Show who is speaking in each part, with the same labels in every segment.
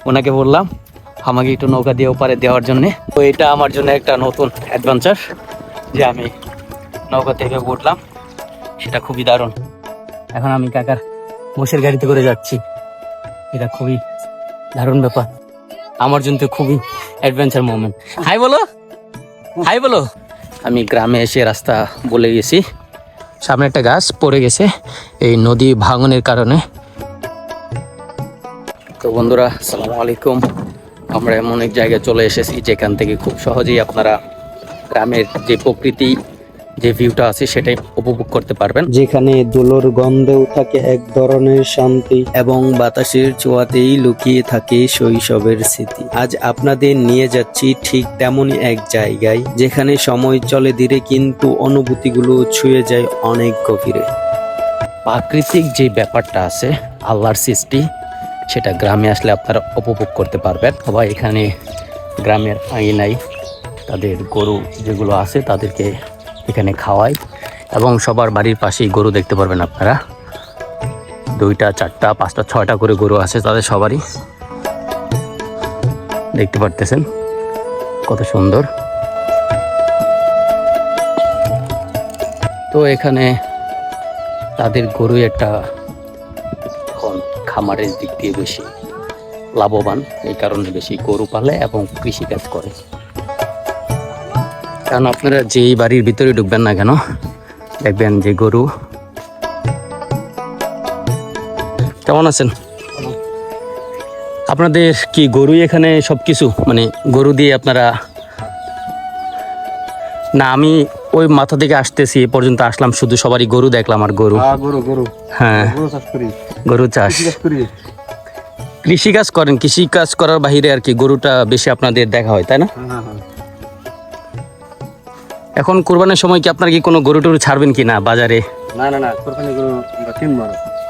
Speaker 1: ওনাকে বললাম আমাকে একটু নৌকা দিয়ে ওপারে দেওয়ার জন্যে। তো এটা আমার জন্য একটা নতুন অ্যাডভেঞ্চার যে আমি নৌকা থেকে উঠলাম, সেটা খুবই দারুণ। এখন আমি কাকার মোষের গাড়িতে করে যাচ্ছি, এটা খুবই দারুণ ব্যাপার আমার জন্য, খুবই অ্যাডভেঞ্চার মোমেন্ট। হাই বলো, হাই বলো। আমি গ্রামে এসে রাস্তা বলে গেছি, সামনে একটা গাছ পড়ে গেছে এই নদী ভাঙনের কারণে। তো বন্ধুরা আসসালামু আলাইকুম, আমরা এমন এক জায়গায় চলে এসেছি যেখান থেকে খুব সহজেই আপনারা গ্রামের যে প্রকৃতি, যে ভিউটা আছে সেটাই উপভোগ করতে পারবেন, যেখানে ধুলোর গন্ধেও থাকে এক ধরনের শান্তি এবং বাতাসের ছোঁয়াতেই লুকিয়ে থাকে শৈশবের স্মৃতি। আজ আপনাদের নিয়ে যাচ্ছি ঠিক তেমনই এক জায়গায় যেখানে সময় চলে ধীরে কিন্তু অনুভূতিগুলো ছুঁয়ে যায় অনেক গভীরে। প্রাকৃতিক যে ব্যাপারটা আছে, আল্লাহর সৃষ্টি, সেটা গ্রামে আসলে আপনারা উপভোগ করতে পারবেন। সবাই এখানে গ্রামের আঙিনায় তাদের গরু যেগুলো আছে তাদেরকে এখানে খাওয়ায় এবং সবার বাড়ির পাশেই গরু দেখতে পারবেন আপনারা। 2টা 4টা 5টা 6টা করে গরু আছে তাদের সবারই, দেখতে পারতেছেন কত সুন্দর। তো এখানে তাদের গরু একটা খামারের দিক দিয়ে বেশি লাভবান, এই কারণে বেশি গরু পালে এবং কৃষিকাজ করে। কারণ আপনারা যেই বাড়ির ভিতরে ঢুকবেন না কেন দেখবেন যে গরু। কেমন আছেন? আপনাদের কি গরুই এখানে সবকিছু, মানে গরু দিয়ে আপনারা? না, আমি ওই মাথা থেকে আসতেছি এ পর্যন্ত আসলাম, শুধু সবারই গরু দেখলাম আর গরু। হ্যাঁ, গরু চাষ, কৃষিকাজ করেন। কৃষিকাজ করার বাহিরে আর কি গরুটা বেশি আপনাদের দেখা হয়, তাই না? এখন কুরবানির সময় কি আপনার কি কোনো গরু টরু ছাড়বেন কি না বাজারে?
Speaker 2: না না না, কুরবানি গরু আমরা কিনবো।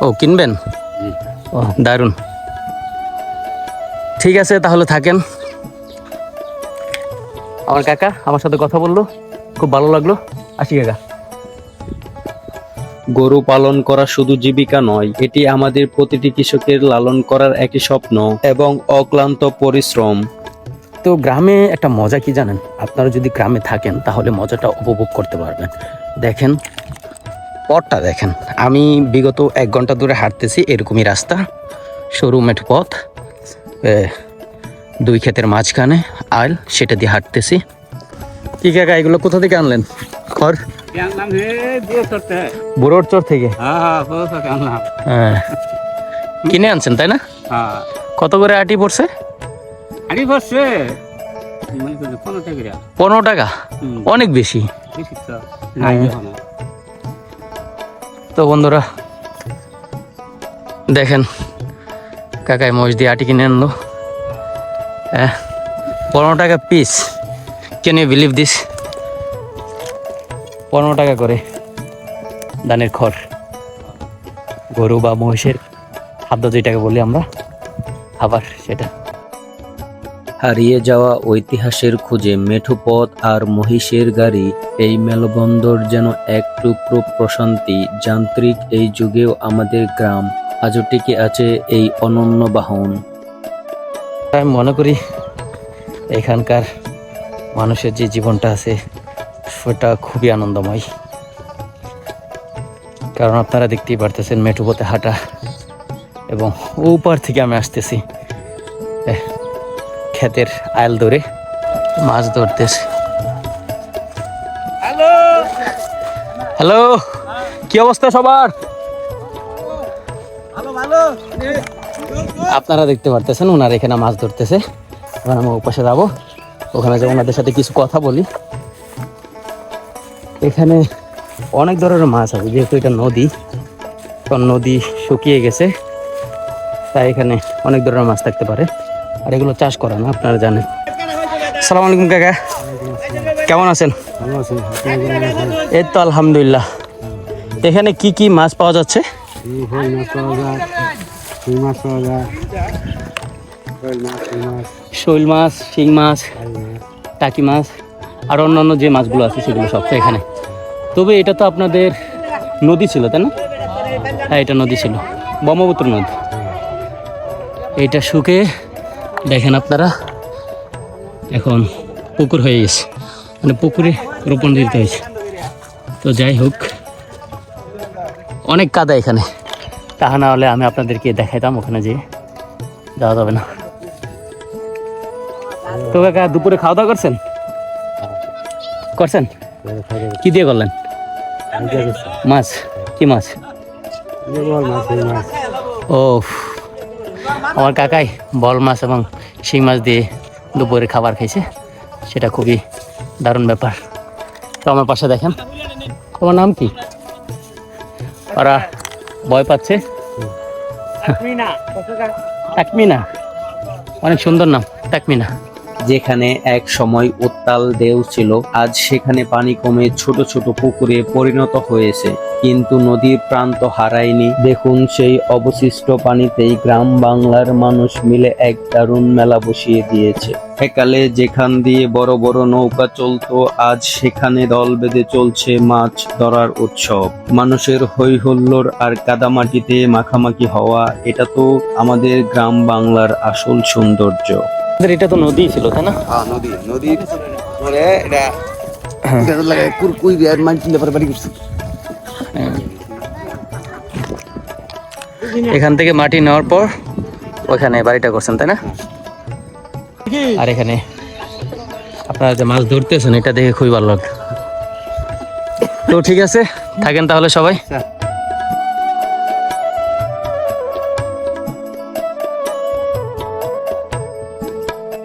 Speaker 1: ও, কিনবেন? ও দারুণ, ঠিক আছে তাহলে থাকেন। আমার কাকা আমার সাথে কথা বললো, খুব ভালো লাগলো। আসি কাকা। গরু পালন করা শুধু জীবিকা নয়, এটি আমাদের প্রতিটি কৃষকের লালন করার একটি স্বপ্ন এবং অক্লান্ত পরিশ্রম। তো গ্রামে একটা মজা কি জানেন? আপনারা যদি গ্রামে থাকেন তাহলে মজাটা উপভোগ করতে পারবেন। দেখেন পথটা দেখেন, আমি বিগত 1 ঘন্টা ধরে হাঁটতেছি, এরকমই রাস্তা, সরু মেঠো পথ, 2 ক্ষেতের মাঝখানে আইল, সেটা দিয়ে হাঁটতেছি। কি কাকা এগুলো কোথা থেকে আনলেন? খড় বুড়োর চর থেকে? হ্যাঁ, কিনে আনছেন তাই না? কত করে আটি পড়ছে? 15 টাকা, অনেক বেশি। তো বন্ধুরা দেখেন কাকাই মহিষ দিয়ে আটি কিনে আনলো, 15 টাকা পিস। Can you believe this? 15 টাকা করে ধানের খড়, গরু বা মহিষের খাদ্য যেটাকে বলি আমরা, আবার সেটা। হারিয়ে যাওয়া ঐতিহাসের খুঁজে মেঠো পথ আর মহিষের গাড়ি, এই মেলবন্দর যেন এক টুকরো প্রশান্তি। যান্ত্রিক এই যুগেও আমাদের গ্রাম আজও টিকে আছে এই অনন্য বাহন। আমি মনে করি এখানকার মানুষের যে জীবনটা আছে সেটা খুবই আনন্দময়, কারণ আপনারা দেখতেই পারতেছেন মেঠো পথে হাঁটা, এবং ওপার থেকে আমি আসতেছি ক্ষেতের আইল ধরে মাছ ধরতেছে। হ্যালো, কি অবস্থা সবার? আপনারা দেখতে পারতেছেন ওনারা এখানে মাছ ধরতেছে। এখন আমি ওপাশে যাবো, ওখানে যে ওনাদের সাথে কিছু কথা বলি। এখানে অনেক ধরনের মাছ আছে, যেহেতু এটা নদী, কারণ নদী শুকিয়ে গেছে, তাই এখানে অনেক ধরনের মাছ থাকতে পারে। আর এগুলো চাষ করা না, আপনারা জানেন। আসসালামু আলাইকুম কাকা, কেমন আছেন? এই তো আলহামদুলিল্লাহ। এখানে কি কি মাছ পাওয়া যাচ্ছে? শৈল মাছ, শিং মাছ, টাকি মাছ, আর অন্যান্য যে মাছগুলো আছে সেগুলো সব তো এখানে। তবে এটা তো আপনাদের নদী ছিল তাই না? হ্যাঁ, এটা নদী ছিল, ব্রহ্মপুত্র নদী। এটা শুকে দেখেন আপনারা এখন পুকুর হয়ে গেছে, মানে পুকুরে রোপণ দিতে হয়েছে। তো যাই হোক, অনেক কাদা এখানে, তাহা না হলে আমি আপনাদেরকে দেখাইতাম, ওখানে যেয়ে যাওয়া যাবে না। তো কাকা দুপুরে খাওয়া দাওয়া করছেন? করছেন? কি দিয়ে করলেন? মাছ? কি মাছ? ও, আমার কাকাই বল মাছ এবং শিং মাছ দিয়ে দুপুরে খাবার খাইছে, সেটা খুবই দারুণ ব্যাপার। তো আমার পাশে দেখেন, তোমার নাম কি? ওরা ভয় পাচ্ছে। তাকমিনা, অনেক সুন্দর নাম, তাকমিনা। যেখানে এক সময় উত্তাল ঢেউ ছিল, আজ সেখানে পানি কমে ছোট ছোট পুকুরে পরিণত হয়েছে, কিন্তু নদীর প্রান্ত হারায়নি। দেখুন, সেই অবশিষ্ট পানিতেই গ্রাম বাংলার মানুষ মিলে এক দারুণ মেলা বসিয়ে দিয়েছে। একালে যেখান দিয়ে বড় বড় নৌকা চলতো, আজ সেখানে দল বেঁধে চলছে মাছ ধরার উৎসব। মানুষের হই হুল্লোড় আর কাদামাটিতে মাখামাখি হওয়া, এটা তো আমাদের গ্রাম বাংলার আসল সৌন্দর্য। এটা তো নদী ছিল, তাই না?
Speaker 3: হ্যাঁ, নদী পরে এটা লাগে কুরকুই বিয়ার মাইন কিনতে পারে বাড়ি করছি।
Speaker 1: এখান থেকে মাটি নেওয়ার পর ওইখানে বাড়িটা করছেন, তাই না? আর এখানে আপনারা যে মাছ ধরতেছেন, এটা দেখে খুবই ভালো লাগলো। তো ঠিক আছে, থাকেন তাহলে সবাই।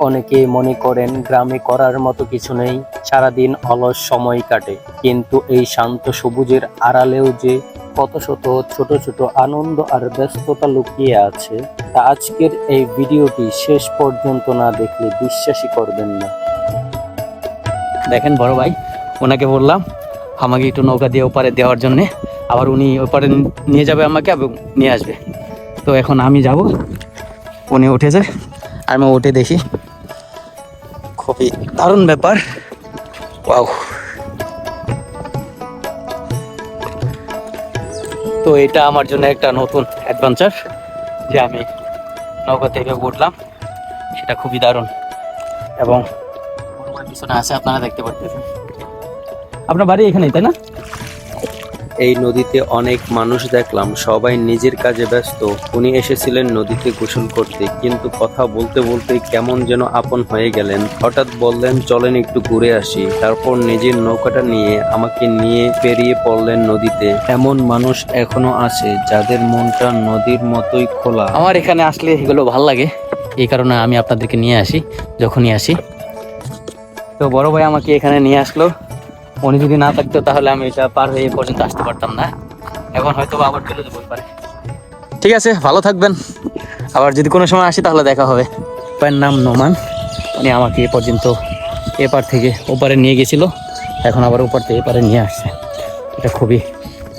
Speaker 1: অনেকে মনে করেন গ্রামে করার মতো কিছু নেই, সারাদিন অলস সময় কাটে, কিন্তু এই শান্ত সবুজের আড়ালেও যে কত শত ছোট ছোট আনন্দ আর ব্যস্ততা লুকিয়ে আছে, তা আজকের এই ভিডিওটি শেষ পর্যন্ত না দেখলে বিশ্বাসই করবেন না। দেখেন বড় ভাই, ওনাকে বললাম আমাকে একটু নৌকা দিয়ে ওপারে দেওয়ার জন্যে, আবার উনি ওপারে নিয়ে যাবে আমাকে এবং নিয়ে আসবে। তো এখন আমি যাব, উনি উঠেছে, আমি উঠে দেখি, খুবই দারুণ ব্যাপার। ওয়াও! তো এটা আমার জন্য একটা নতুন অ্যাডভেঞ্চার, যে আমি নৌকা থেকে উঠলাম, সেটা খুবই দারুণ। এবং পিছনে আছে, আপনারা দেখতে পাচ্ছেন। আপনার বাড়ি এখানেই, তাই না? এই নদীতে অনেক মানুষ দেখলাম, সবাই নিজের কাজে ব্যস্ত। উনি এসেছিলেন নদীতে গোসল করতে, কিন্তু কথা বলতে বলতে কেমন যেন আপন হয়ে গেলেন। হঠাৎ বললেন, চলেন একটু ঘুরে আসি। তারপর নিজের নৌকাটা নিয়ে আমাকে নিয়ে পেরিয়ে পড়লেন নদীতে। এমন মানুষ এখনো আছে যাদের মনটা নদীর মতোই খোলা। আমার এখানে আসলে এগুলো ভালো লাগে, এই কারণে আমি আপনাদেরকে নিয়ে আসি যখনই আসি। তো বড় ভাই আমাকে এখানে নিয়ে আসলো, উনি যদি না থাকতো তাহলে আমি এটা পার হয়ে পর্যন্ত আসতে পারতাম না। এখন হয়তো আবার চলে যেতে পারে। ঠিক আছে, ভালো থাকবেন, আবার যদি কোনো সময় আসি তাহলে দেখা হবে। ভাইয়ের নাম নোমান, উনি আমাকে এ পর্যন্ত এপার থেকে ওপারে নিয়ে গেছিল, এখন আবার ওপার থেকে এপারে নিয়ে আসছে। এটা খুবই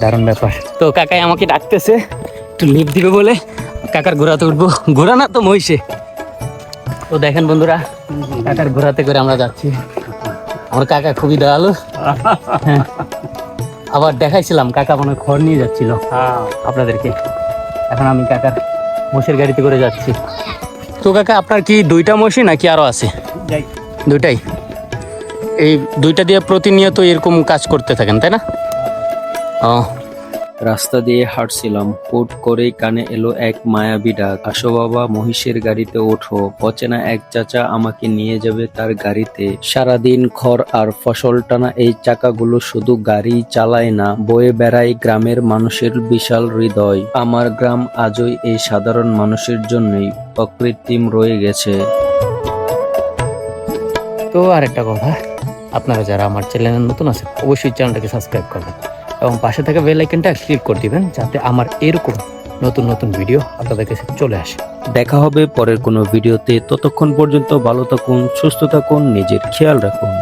Speaker 1: দারুণ ব্যাপার। তো কাকাই আমাকে ডাকতেছে একটু লিফট দিবে বলে, কাকার ঘোড়াতে উঠবো। ঘোড়া না তো মহিষে। তো দেখেন বন্ধুরা, কাকার ঘোড়াতে করে আমরা যাচ্ছি। আমার কাকা খুবই দয়ালু। হ্যাঁ, আবার দেখাইছিলাম কাকা মনে হয় খড় নিয়ে যাচ্ছিল আপনাদেরকে। এখন আমি কাকার মোষের গাড়িতে করে যাচ্ছি। তো কাকা, আপনার কি দুইটা মোষই নাকি আরো আছে? দুইটাই। এই দুইটা দিয়ে প্রতিনিয়ত এরকম কাজ করতে থাকেন, তাই না? ও, রাস্তা দিয়ে হাঁটছিলাম, হুট করেই কানে এলো এক মায়াবী ডাক, আসো বাবা, মহিষের গাড়িতে ওঠো। অচেনা এক চাচা আমাকে নিয়ে যাবে তার গাড়িতে। সারাদিন খড় আর ফসল টানা এই চাকাগুলো শুধু গাড়ি চালায় না, বয়ে বেড়ায় গ্রামের মানুষের বিশাল হৃদয়। আমার গ্রাম আজই এই সাধারণ মানুষের জন্যই অকৃত্রিম রয়ে গেছে। তো আরেকটা কথা, আপনারা যারা আমার চ্যানেলে নতুন আছেন, অবশ্যই চ্যানেলটাকে সাবস্ক্রাইব করবেন এবং পাশে থাকা বেল আইকনটা ক্লিক করে দিবেন, যাতে আমার এরকম নতুন নতুন ভিডিও আপনাদের কাছে চলে আসে। দেখা হবে পরের কোনো ভিডিওতে, ততক্ষণ পর্যন্ত ভালো থাকুন, সুস্থ থাকুন, নিজের খেয়াল রাখুন।